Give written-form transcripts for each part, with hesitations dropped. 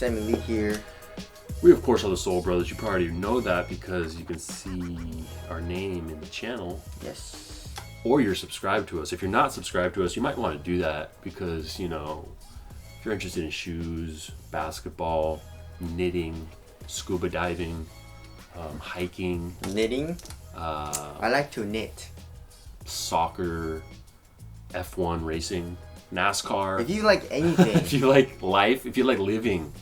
Sam Elite here. We, of course, are the Soul Brothers. You probably know that because you can see our name in the channel. Yes. Or you're subscribed to us. If you're not subscribed to us, you might want to do that because, you know, if you're interested in shoes, basketball, knitting, scuba diving, hiking. Knitting? I like to knit. Soccer, F1 racing, NASCAR. If you like anything. If you like life, if you like living.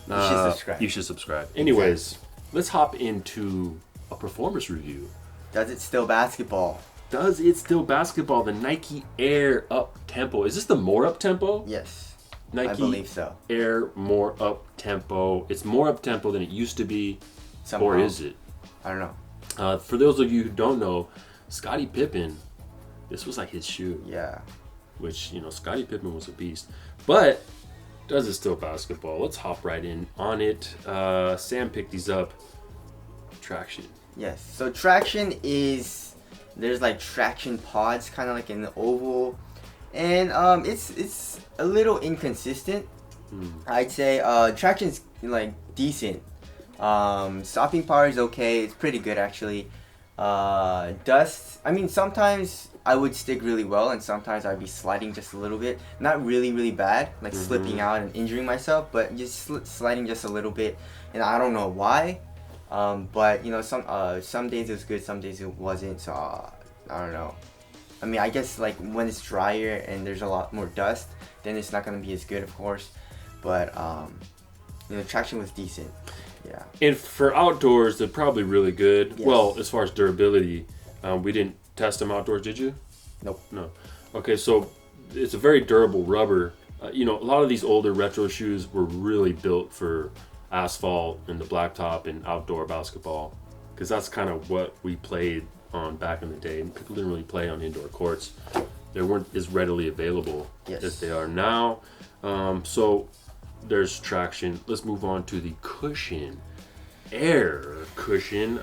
You should subscribe. You should subscribe. Anyways, let's hop into a performance review. Does it still basketball? Does it still basketball? The Nike Air Uptempo. Is this the more Uptempo? Yes. Nike I believe so. Air more Uptempo. It's more Uptempo than it used to be. Somehow. Or is it? I don't know. For those of you who don't know, Scottie Pippen, this was like his shoe. Yeah. Which, you know, Scottie Pippen was a beast. But does it still basketball? Let's hop right in on it. Sam picked these up. Traction. Yes. So traction is, there's like traction pods, kind of like in the oval, and it's a little inconsistent. I'd say traction's like decent. Stopping power is okay. It's pretty good actually. Dust. I mean, sometimes I would stick really well, and sometimes I'd be sliding just a little bit. Not really, really bad, like slipping out and injuring myself, but just sliding just a little bit, and I don't know why. But you know, some days it was good, some days it wasn't. So I don't know. I mean, I guess like when it's drier and there's a lot more dust, then it's not gonna be as good, of course. But you know, traction was decent. Yeah. And for outdoors, they're probably really good. Yes. Well, as far as durability, we didn't test them outdoors, did you? Nope. No. Okay, so it's a very durable rubber. You know, a lot of these older retro shoes were really built for asphalt and the blacktop and outdoor basketball, because that's kind of what we played on back in the day. People didn't really play on indoor courts. They weren't as readily available as they are now. So there's traction. Let's move on to the cushion. Air cushion.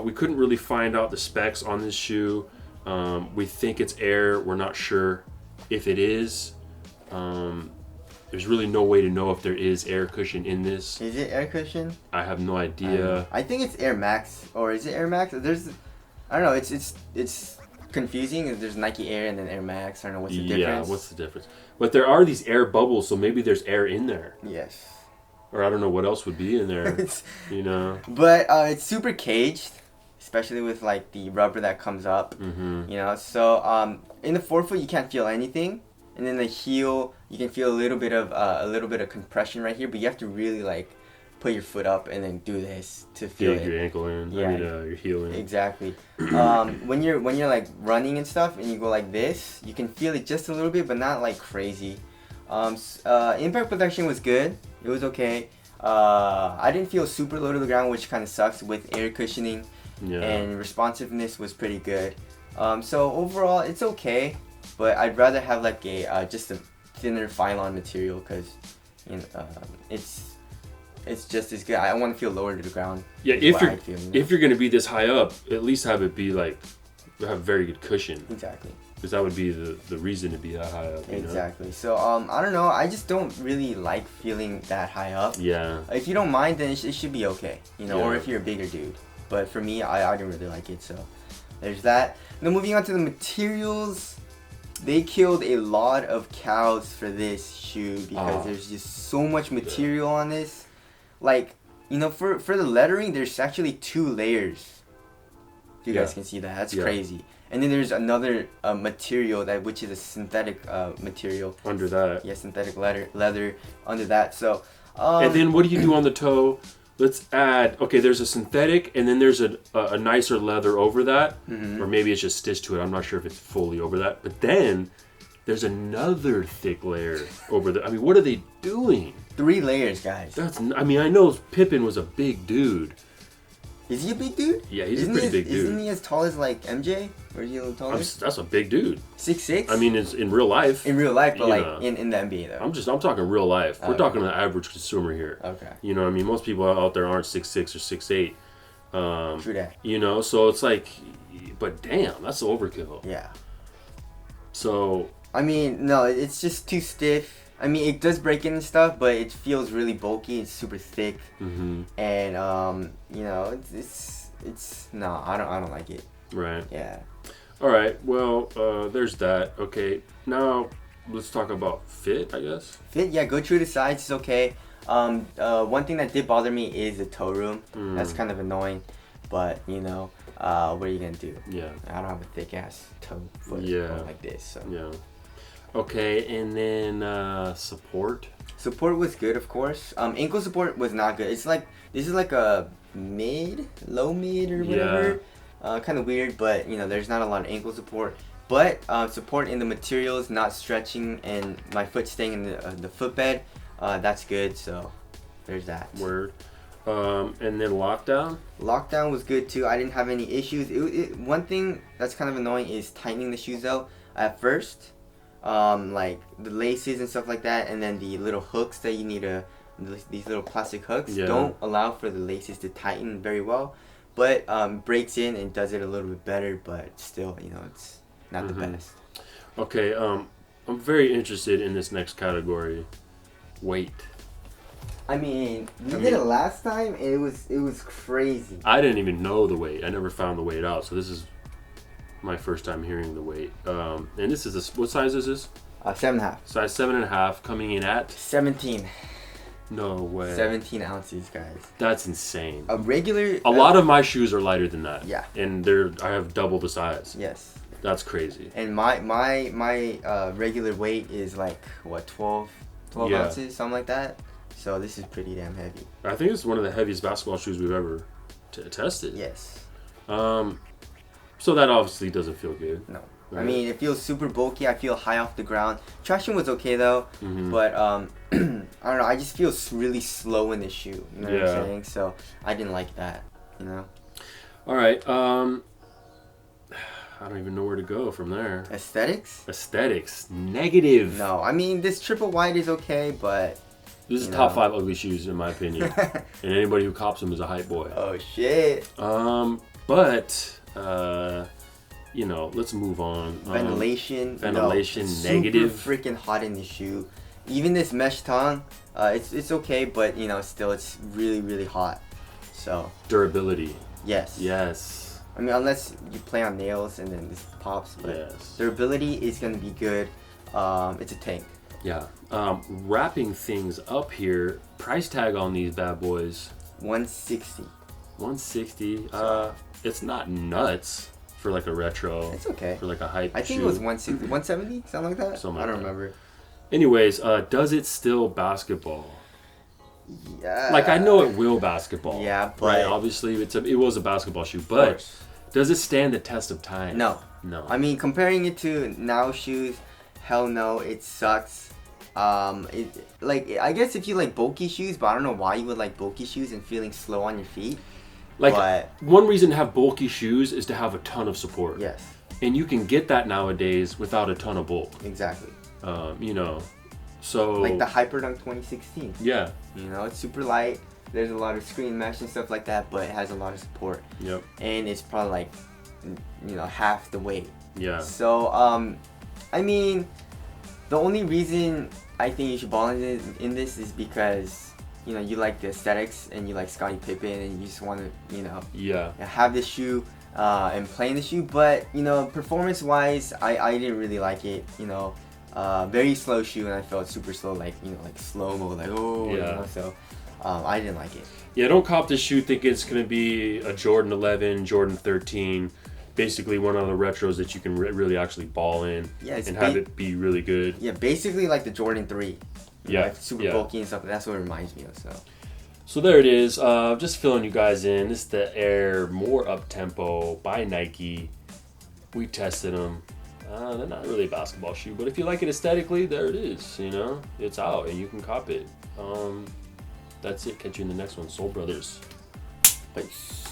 We couldn't really find out the specs on this shoe. We think it's air. We're not sure if it is. There's really no way to know if there is air cushion in this. Is it air cushion? I have no idea. I think it's Air Max, or is it Air Max? I don't know. It's confusing. There's Nike Air and then Air Max. I don't know what's the difference. Yeah, what's the difference? But there are these air bubbles, so maybe there's air in there. Yes. Or I don't know what else would be in there. You know. But it's super caged, especially with like the rubber that comes up. You know. So in the forefoot you can't feel anything, and then the heel you can feel a little bit of compression right here, but you have to really like put your foot up and then do this to feel it. Your ankle in. Yeah. I mean, your heel in. Exactly. When you're like running and stuff, and you go like this, you can feel it just a little bit, but not like crazy. Impact protection was good. It was okay. I didn't feel super low to the ground, which kind of sucks with air cushioning. Yeah. And responsiveness was pretty good. So overall, it's okay, but I'd rather have like a just a thinner Phylon material, because you know, it's just as good. I want to feel lower to the ground. Yeah, if you're gonna be this high up, at least have it be like have very good cushion. Exactly. Because that would be the reason to be that high up. Exactly. So I don't know. I just don't really like feeling that high up. Yeah. If you don't mind, then it should be okay. You know, Yeah. or if you're a bigger dude. But for me, I didn't really like it. So there's that. Now moving on to the materials. They killed a lot of cows for this shoe because there's just so much material on this. Like, you know, for the lettering, there's actually 2 laters. If you guys can see that, that's crazy. And then there's another material which is a synthetic material under that. Yeah, synthetic leather under that. So. And then what do you do on the toe? Let's add. Okay, there's a synthetic, and then there's a nicer leather over that, or maybe it's just stitched to it. I'm not sure if it's fully over that. But then there's another thick layer over that. I mean, what are they doing? 3 layers, guys. I mean, I know Pippen was a big dude. Is he a big dude? Yeah, he's a pretty big dude. Isn't he as tall as like MJ? Or is he a little taller? That's a big dude. 6'6"? I mean, it's in real life. In real life, but like in the NBA though. I'm talking real life. We're talking to the average consumer here. Okay. You know what I mean? Most people out there aren't 6'6" or 6'8". True that. You know, so it's like, but damn, that's overkill. Yeah. So. I mean, no, it's just too stiff. I mean, it does break in and stuff, but it feels really bulky. It's super thick, and you know, it's no, I don't like it. Right. Yeah. All right. Well, there's that. Okay. Now let's talk about fit, I guess. Fit, yeah, go true to size is okay. One thing that did bother me is the toe room. That's kind of annoying, but you know, what are you gonna do? Yeah. I don't have a thick ass toe foot like this, so. Yeah. Okay, and then support. Support was good, of course. Ankle support was not good. It's like this is like a low mid or whatever. Kind of weird, but you know, there's not a lot of ankle support. But support in the materials, not stretching, and my foot staying in the footbed. That's good. So there's that. Word. And then lockdown. Lockdown was good too. I didn't have any issues. One thing that's kind of annoying is tightening the shoes though. At first, like the laces and stuff like that, and then the little hooks that you need these little plastic hooks don't allow for the laces to tighten very well. But breaks in and does it a little bit better, but still, you know, it's not the best. Okay, I'm very interested in this next category, weight. I mean, we did it last time, and it was crazy. I didn't even know the weight. I never found the weight out, so this is my first time hearing the weight. And this is what size is this? 7.5. Size 7.5, coming in at 17. No way. 17 ounces, guys. That's insane. A regular. A lot of my shoes are lighter than that. Yeah. And I have double the size. Yes. That's crazy. And my regular weight is like what 12 ounces, something like that. So this is pretty damn heavy. I think it's one of the heaviest basketball shoes we've ever tested. Yes. So that obviously doesn't feel good. No. Right? I mean, it feels super bulky. I feel high off the ground. Traction was okay though, but I don't know. I just feel really slow in the shoe. You know what I'm saying? So I didn't like that. You know. All right. I don't even know where to go from there. Aesthetics. Negative. No, I mean this triple wide is okay, but this is top 5 ugly shoes in my opinion. And anybody who cops them is a hype boy. Oh shit. But you know, let's move on. Ventilation negative. Super freaking hot in the shoe. Even this mesh tongue, it's okay, but you know, still it's really really hot. So durability. Yes. I mean, unless you play on nails and then this pops, but durability is gonna be good. It's a tank. Yeah. Wrapping things up here. Price tag on these bad boys. $160. $160. It's not nuts for like a retro. It's okay. For like a hype. I think it was $160, $170, something like that. Something like I don't remember. Anyways, does it still basketball? Yeah. Like I know it will basketball. Yeah, but right. Obviously, it was a basketball shoe, but does it stand the test of time? No. I mean, comparing it to now shoes, hell no, it sucks. I guess if you like bulky shoes, but I don't know why you would like bulky shoes and feeling slow on your feet. One reason to have bulky shoes is to have a ton of support. Yes. And you can get that nowadays without a ton of bulk. Exactly. You know, so like the Hyperdunk 2016. Yeah. You know, it's super light. There's a lot of screen mesh and stuff like that, but it has a lot of support. Yep. And it's probably like, you know, half the weight. Yeah. So, I mean, the only reason I think you should ball in this is because, you know, you like the aesthetics and you like Scottie Pippen and you just want to, you know, have this shoe and play in the shoe. But, you know, performance-wise, I didn't really like it, you know. Very slow shoe, and I felt super slow, like, you know, like slow-mo, like, you know, so I didn't like it. Yeah, don't cop this shoe thinking it's going to be a Jordan 11, Jordan 13, basically one of the retros that you can really actually ball in and have it be really good. Yeah, basically like the Jordan 3. Yeah. Like super bulky and stuff. That's what it reminds me of, So there it is. Just filling you guys in. This is the Air More Uptempo by Nike. We tested them. They're not really a basketball shoe, but if you like it aesthetically, there it is. You know, it's out and you can cop it. That's it. Catch you in the next one. Soul Brothers. Peace.